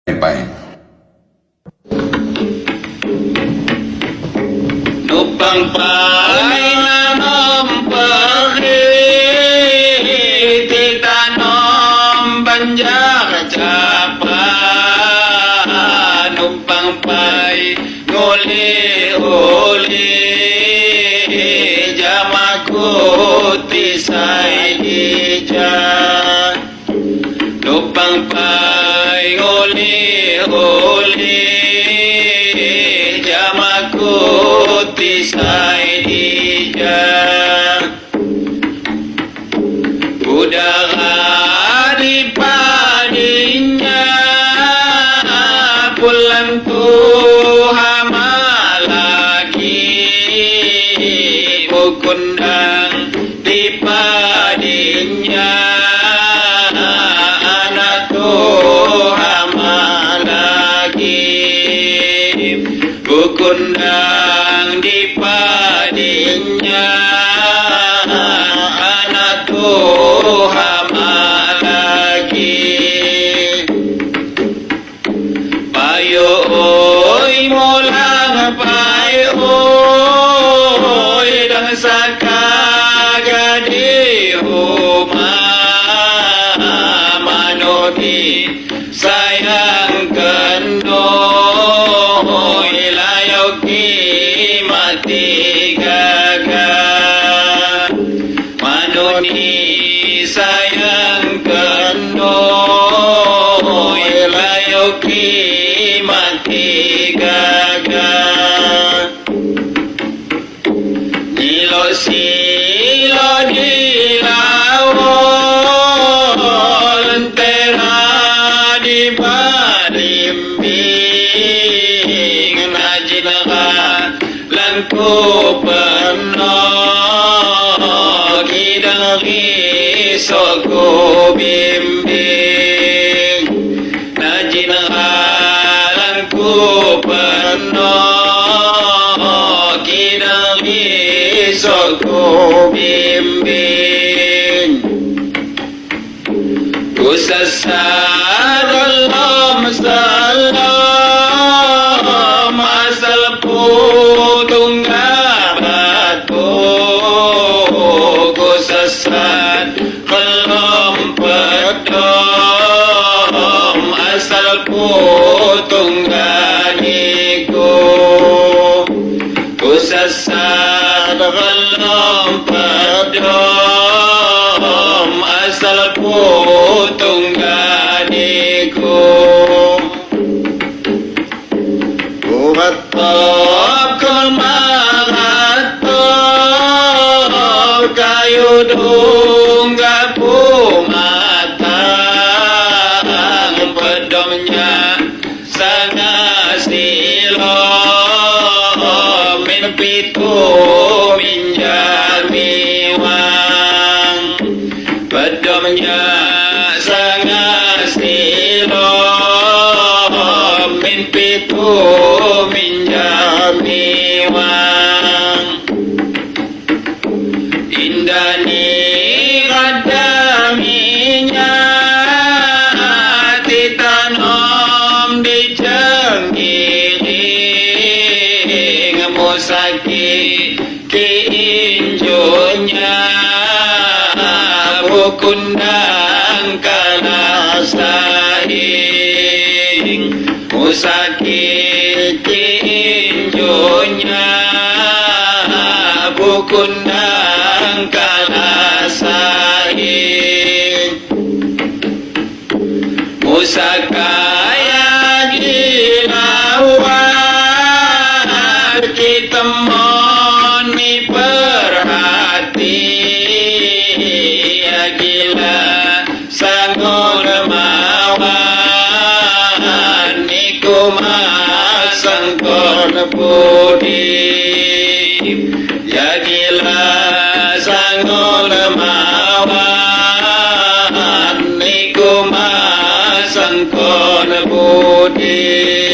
ไปNumpang pai nanom pergi Titanom banjar capa Numpang pai ngoli-oli Jamaku tisai hijau Numpang pai ngoli-oli Jamaku tisai hijau Udara di padinya Pulang tuhama lagi Mukundang di padinya Anak tuhama lagi Mukundang di padinya Anak tuhama lagi Payo oi molang payo oi dan sakagadi rumah manodi sayang kendo ilayoki mati gagal manodi sayang kendo ilayoki mati gagal Nilo silo dilawol Lentera di balimbing Najinaka langku penuh Hidang risoko bimbing Najinaka langku penuh Hidang risoko bimbing Ku sesat dalam salam asal putung abadku Ku sesat dalam pedom asal putung ganiku Ku sesat dalam pedom asal putung ganiku Ku retop kelmaratop kayu dungga pumatang pedomnya sangat silo mimpi tu minjar miwang pedomnya sangat silo mimpi tu minjar miwang indah ni kadaminya titanom di cenggiring musaki kiinjonya bukundang kalasahing musaki kiinjonya bukundang kalasahing musakaya gilawar kita moni perhati ya gila sangon mawan niku masangkon budi ya gila sangon mawan niku masangkon budi